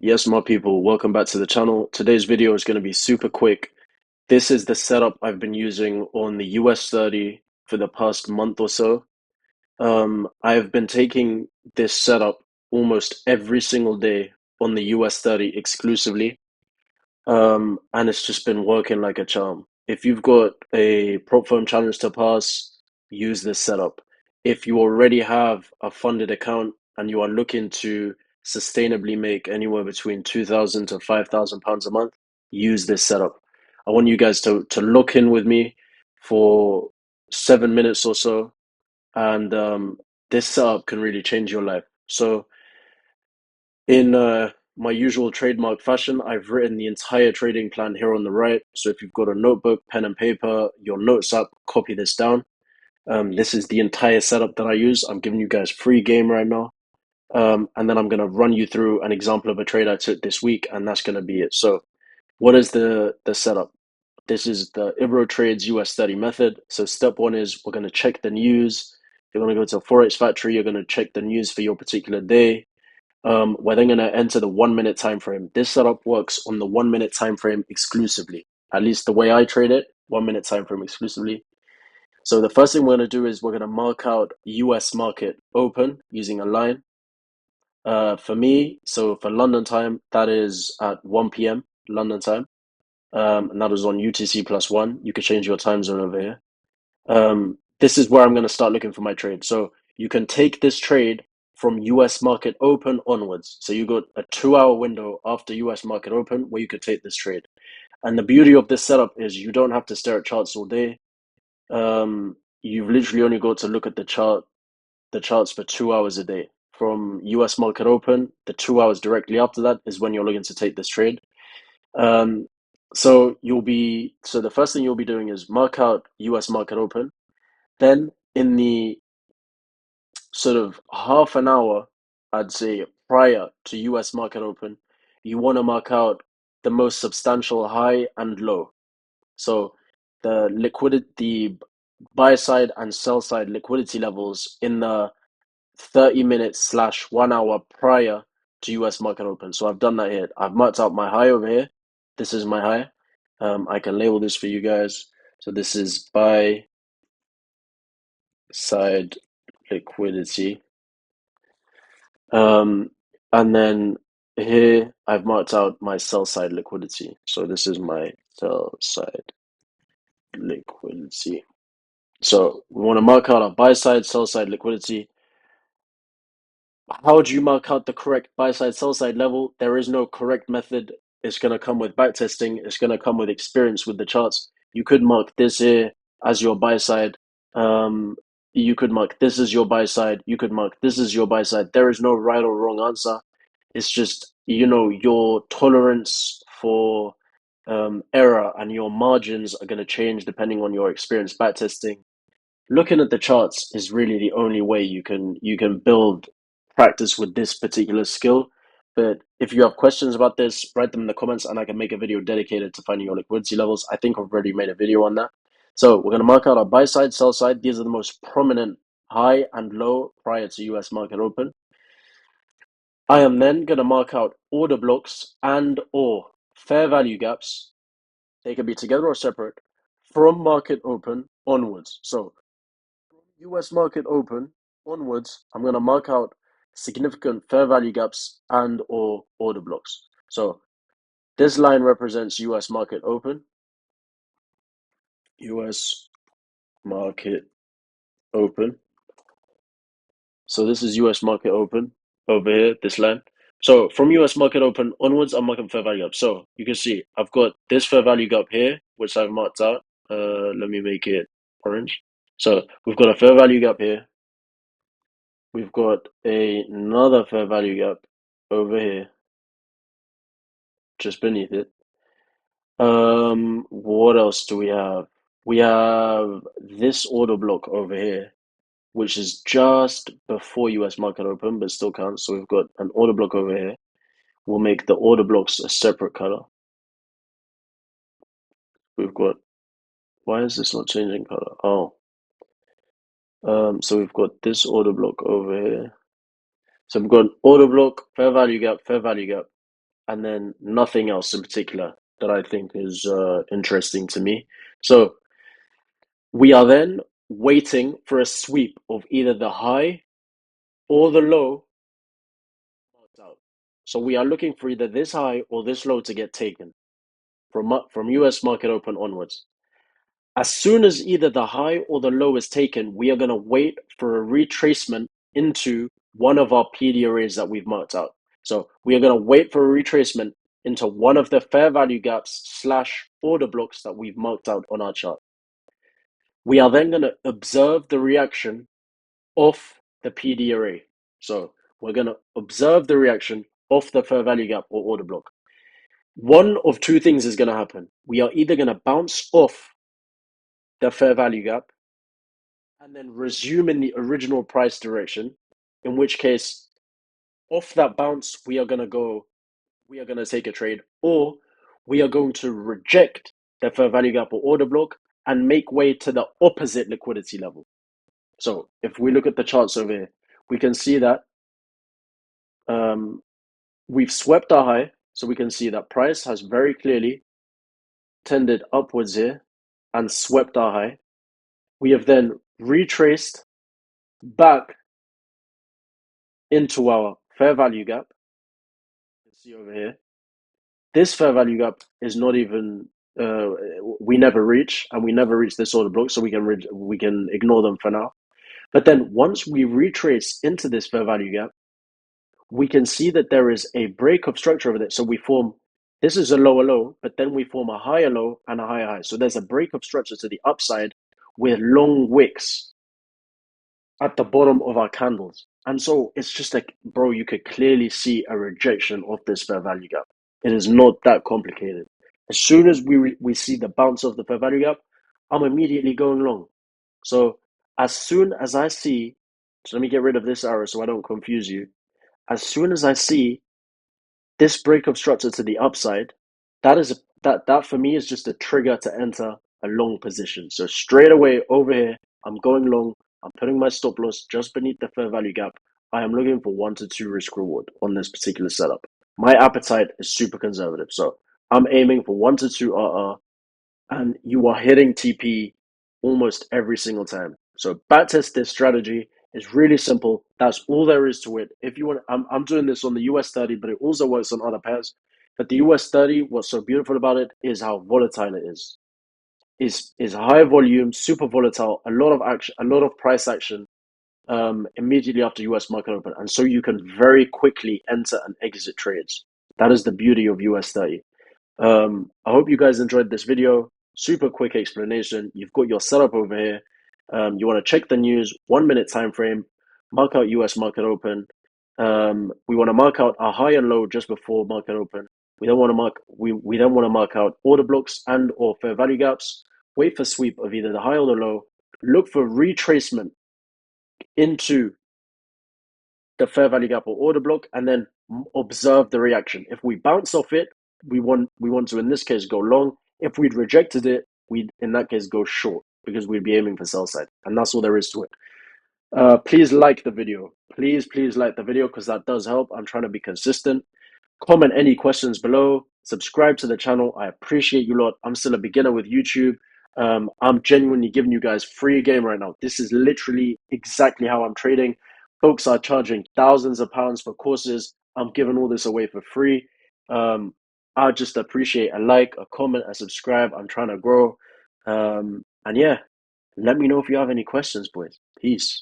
Yes, my people, welcome back to the channel. Today's video is going to be super quick. This is the setup I've been using on the US30 for the past month or so. I've been taking this setup almost every single day on the US30 exclusively, and it's just been working like a charm. If you've got a prop firm challenge to pass, use this setup. If you already have a funded account and you are looking to sustainably make anywhere between 2,000 to 5,000 pounds a month, use this setup. I want you guys to look in with me for 7 minutes or so, and this setup can really change your life. So in my usual trademark fashion, I've written the entire trading plan here on the right. So if you've got a notebook, pen and paper, your notes app, copy this down. This is the entire setup that I use. I'm giving you guys free game right now. And then I'm going to run you through an example of a trade I took this week, and that's going to be it. So what is the setup? This is the Ebro Trades US30 method. So step one is we're going to check the news. You're going to go to a forex factory. You're going to check the news for your particular day. We're then going to enter the 1 minute time frame. This setup works on the 1 minute time frame exclusively. At least the way I trade it, 1 minute time frame exclusively. So the first thing we're going to do is we're going to mark out US market open using a line. For me, so for London time, that is at 1 p.m. London time, and that is on UTC +1. You could change your time zone over here. This is where I'm going to start looking for my trade. So you can take this trade from US market open onwards. So you got a 2 hour window after US market open where you could take this trade. And the beauty of this setup is you don't have to stare at charts all day. You've literally only got to look at the charts for 2 hours a day. From US market open, the 2 hours directly after that is when you're looking to take this trade. Um, so the first thing you'll be doing is mark out US market open. Then in the sort of half an hour, I'd say prior to US market open, you want to mark out the most substantial high and low. So the buy side and sell side liquidity levels in the 30 minutes slash 1 hour prior to US market open. So I've done that here. I've marked out my high over here. This is my high. I can label this for you guys. So this is buy side liquidity. And then here I've marked out my sell side liquidity. So this is my sell side liquidity. So we want to mark out our buy side, sell side liquidity. How do you mark out the correct buy side, sell side level? There is no correct method. It's going to come with backtesting. It's going to come with experience with the charts. You could mark this here as your buy side. Um, you could mark this as your buy side. You could mark this as your buy side. There is no right or wrong answer. It's just, your tolerance for error and your margins are going to change depending on your experience backtesting. Looking at the charts is really the only way you can build practice with this particular skill. But if you have questions about this, write them in the comments and I can make a video dedicated to finding your liquidity levels. I think I've already made a video on that. So we're going to mark out our buy side, sell side. These are the most prominent high and low prior to US market open. I am then going to mark out order blocks and or fair value gaps. They can be together or separate from market open onwards. So US market open onwards, I'm going to mark out significant fair value gaps and or order blocks. So this line represents US market open. US market open. So this is US market open over here, this line. So from US market open onwards, I'm marking fair value gap. So you can see I've got this fair value gap here, which I've marked out. Let me make it orange. So we've got a fair value gap here. We've got another fair value gap over here, just beneath it. What else do we have? We have this order block over here, which is just before US market open, but still counts. So we've got an order block over here. We'll make the order blocks a separate color. We've got, why is this not changing color? Oh, so we've got this order block over here. So we've got an order block, fair value gap, fair value gap. and then nothing else in particular that I think is interesting to me. So we are then waiting for a sweep of either the high or the low marked out. So we are looking for either this high or this low to get taken from US market open onwards. As soon as either the high or the low is taken, we are going to wait for a retracement into one of our PD arrays that we've marked out. So we are going to wait for a retracement into one of the fair value gaps slash order blocks that we've marked out on our chart. We are then going to observe the reaction of the PD array. So we're going to observe the reaction of the fair value gap or order block. One of two things is going to happen. We are either going to bounce off the fair value gap and then resume in the original price direction, in which case, off that bounce, we are going to take a trade, or we are going to reject the fair value gap or order block and make way to the opposite liquidity level. So if we look at the charts over here, we can see that we've swept our high. So we can see that price has very clearly tended upwards here and swept our high. We have then retraced back into our fair value gap. You can see over here. This fair value gap is not even we never reach, and we never reach this order block, so we can ignore them for now. But then once we retrace into this fair value gap, we can see that there is a break of structure over there. So we form, this is a lower low, but then we form a higher low and a higher high. So there's a break of structure to the upside with long wicks at the bottom of our candles. And so it's just like, bro, you could clearly see a rejection of this fair value gap. It is not that complicated. As soon as we see the bounce of the fair value gap, I'm immediately going long. So as soon as I see, so let me get rid of this arrow so I don't confuse you. As soon as I see this break of structure to the upside, that for me is just a trigger to enter a long position. So straight away over here, I'm going long. I'm putting my stop loss just beneath the fair value gap. I am looking for 1 to 2 risk reward on this particular setup. My appetite is super conservative. So I'm aiming for 1 to 2 RR, and you are hitting TP almost every single time. So backtest this strategy is really simple. That's all there is to it. If you want, I'm doing this on the US30, but it also works on other pairs. But the US30, what's so beautiful about it is how volatile it is. Is high volume, super volatile, a lot of action, a lot of price action immediately after US market open, and so you can very quickly enter and exit trades. That is the beauty of US30. I hope you guys enjoyed this video. Super quick explanation. You've got your setup over here. You want to check the news, 1 minute time frame, mark out US market open. We want to mark out our high and low just before market open. We then want to mark out order blocks and or fair value gaps. Wait for sweep of either the high or the low. Look for retracement into the fair value gap or order block, and then observe the reaction. If we bounce off it, we want to in this case go long. If we'd rejected it, we'd in that case go short because we'd be aiming for sell side, and that's all there is to it. Please like the video. Please like the video because that does help. I'm trying to be consistent. Comment any questions below. Subscribe to the channel. I appreciate you lot. I'm still a beginner with YouTube. I'm genuinely giving you guys free game right now. This is literally exactly how I'm trading. Folks are charging thousands of pounds for courses. I'm giving all this away for free. I just appreciate a like, a comment, a subscribe. I'm trying to grow. And yeah, let me know if you have any questions, boys. Peace.